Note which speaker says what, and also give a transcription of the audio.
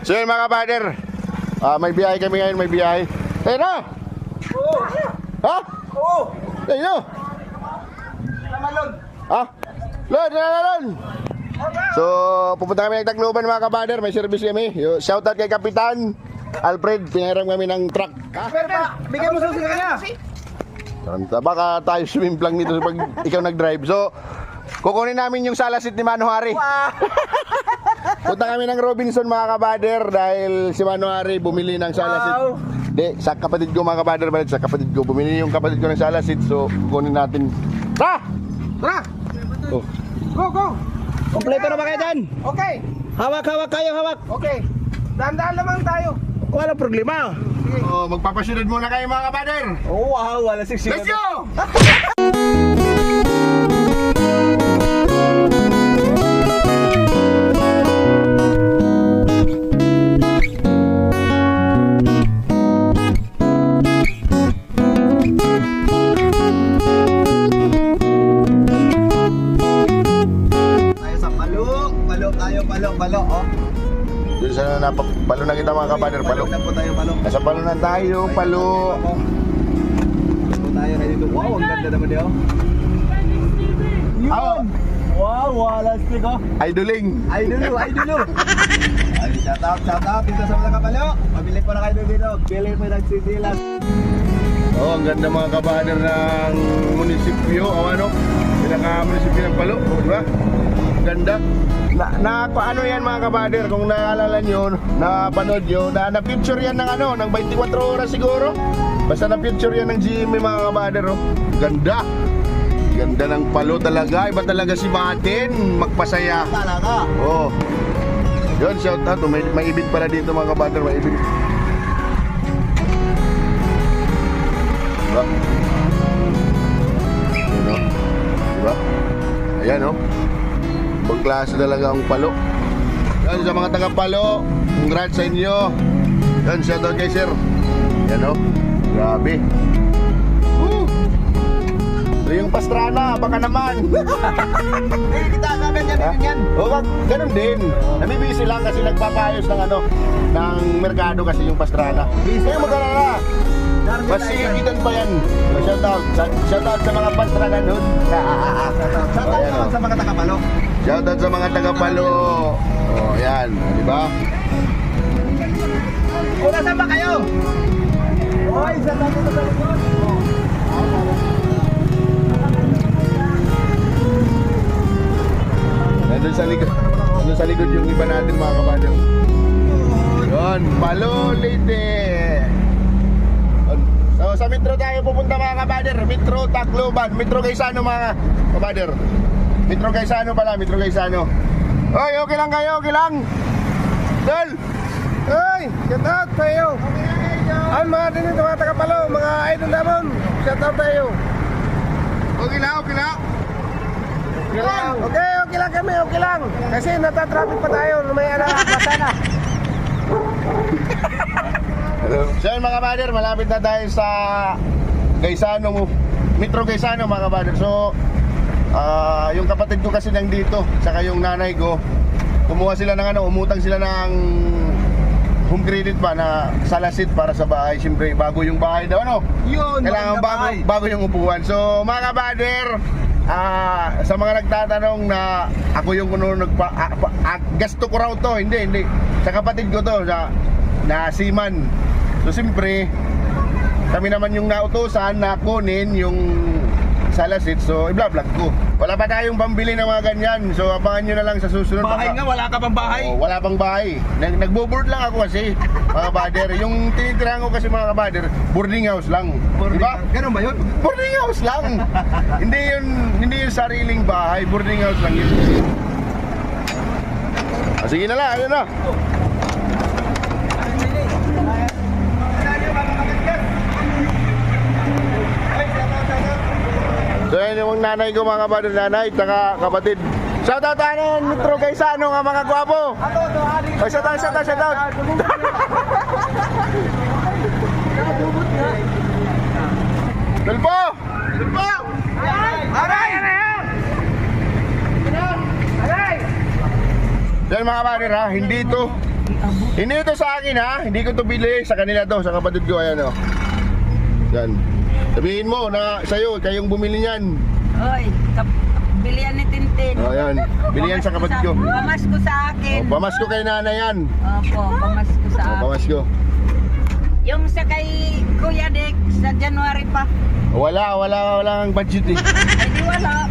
Speaker 1: So yun mga kabader, may biyahe kami ngayon, may biyahe. Ayun na!
Speaker 2: Oo!
Speaker 1: Ha?
Speaker 2: Oo!
Speaker 1: Ayun na!
Speaker 2: Tamalon!
Speaker 1: Ha? Lon! So, pupunta kami ng Tacloban mga kabader, may service kami. Shoutout kay Kapitan Alfred, pinahiram kami ng truck. Ha?
Speaker 2: Pero pa, bigay mo susi sa kanya!
Speaker 1: Baka tayo sumimplang nito pag ikaw nag-drive. So, kukunin namin yung salasit ni Mano Hari. Punta kami ng Robinson mga kabader dahil si Mano Hari bumili ng salasit.
Speaker 2: Wow.
Speaker 1: Di, sa kapatid ko mga kabader, balik sa kapatid ko. Bumili yung kapatid ko ng salasit, so kukunin natin. Tara!
Speaker 2: Tara!
Speaker 1: Oh.
Speaker 2: Go!
Speaker 3: Kompleto na ba kayo dyan?
Speaker 2: Okay!
Speaker 3: Hawak kayo, hawak.
Speaker 2: Okay! Dahan-dahan lamang tayo!
Speaker 3: Wala problema.
Speaker 1: Oh, magpapasyunod muna kayo mga kabader.
Speaker 3: Oh, wow, wala siksi.
Speaker 2: Let's go!
Speaker 3: Tayo sa palo, oh.
Speaker 1: Doon sa napapalo na kita mga kabader, palo.
Speaker 3: Na po tayo, palo.
Speaker 1: Nasa palo na tayo, palo.
Speaker 3: Po tayo kayo dito. Wow, ang ganda naman diyo.
Speaker 1: Oh,
Speaker 3: Wow, wala stick, oh.
Speaker 1: idoling.
Speaker 3: Idolo. Ay, shout out dito sa mga kapalo. Pabili po na kayo dito. Bili po nagsisilas.
Speaker 1: Oh, ang ganda mga kabader ng munisipyo, o ano, pinaka-munisipyo ng Palo, di ba? Ganda. Paano yan mga kabader, kung naalala nyo, napanood nyo, na-picture yan ng ano, ng 24 oras siguro. Basta na-picture yan ng GMA mga kabader, oh. Ganda. Ganda ng Palo talaga, iba talaga si Martin, magpasaya.
Speaker 3: Talaga.
Speaker 1: Oh. Yun, shout out, may ibig pala dito mga kabader, may ibig. Diba? Ayan o. Diba? Ayan o. Ibang klase talaga ang Palo. Yan sa mga taga-Palo, congrats sa inyo. Yan, shoutout kay sir. Yan o. Grabe. Woo! Yung Pastrana, baka naman.
Speaker 3: Hindi kita ganyan yan.
Speaker 1: O, ganun din. Nabibisi lang kasi nagpapayos ng ano, ng merkado kasi yung Pastrana. Kaya mag-alala. Masigitan pa yan. Shoutout sa mga Pastrana nun.
Speaker 3: Shout out naman sa mga taga-palo.
Speaker 1: Shoutout sa mga taga-Palo. O, yan. Di ba?
Speaker 3: Una saan ba kayo? Hoy, sa tayo sa likod.
Speaker 1: Nandun sa likod. Nandun sa likod yung iba natin mga kapadyo. Yun. Palo Leyte. So sa Metro tayo pupunta mga kabader. Metro Tacloban. Metro Gaisano mga kabader. Metro Gaisano pala. Metro Gaisano. Oy, okay lang kayo. Okay lang. Dol.
Speaker 2: Hey! Shout out tayo! Ang mga din ito mga taga-palo, mga idol naman! Shout out tayo!
Speaker 1: Okay lang. Okay lang.
Speaker 2: Okay lang kami, okay lang! Kasi natatraffic pa tayo, may anak na.
Speaker 1: So yun mga kabader. Malapit na tayo sa Gaisano. Metro Gaisano mga kabader. So yung kapatid ko kasi nandito, saka yung nanay ko, kumuha sila ng ano, umutang sila ng home credit pa na salasit para sa bahay. Siyempre bago yung bahay daw, ano?
Speaker 3: Yun,
Speaker 1: Kailangan bago yung upuan. So mga kabader, sa mga nagtatanong na ako yung gasto ko raw to, hindi. Sa kapatid ko to, na seaman. So siyempre kami naman yung nautusan na kunin yung salasit, so i-vlog ko. Wala pa tayong pambili ng mga ganyan, so abangan nyo na lang sa susunod.
Speaker 3: Bahay nga, wala ka pang bahay.
Speaker 1: Oh, wala pang bahay. Nagbo-board lang ako kasi, mga kabader. Yung tinitirahan ko kasi mga kabader, boarding house lang. Diba?
Speaker 3: Ganun ba yun?
Speaker 1: Boarding house lang. hindi yung sariling bahay, boarding house lang yun. Sige na lang, ayun na. So yun yung nanay ko mga kabader, nanay, taka kapatid. Shoutout tayo ng Metro Gaisano nga mga gwapo. Oh, shoutout. Tulpo!
Speaker 2: Aray!
Speaker 1: Yan mga kabader ha, hindi ito
Speaker 4: Abot.
Speaker 1: Hindi ito sa akin ha, hindi ko to bili. Sa kanila to, sa kapatid ko. Ayan o. Yan. Sabihin mo na sa'yo, kayong bumili niyan.
Speaker 4: Oy, bilihan ni Tintin.
Speaker 1: O yan, bili yan sa kapatid ko.
Speaker 4: Pamasko sa akin.
Speaker 1: O, pamasko kay nanay yan.
Speaker 4: Opo, pamasko sa
Speaker 1: O,
Speaker 4: akin.
Speaker 1: pamasko.
Speaker 4: Yung sa kay Kuya Dick sa January pa.
Speaker 1: Walang budget eh.
Speaker 4: Ay di wala.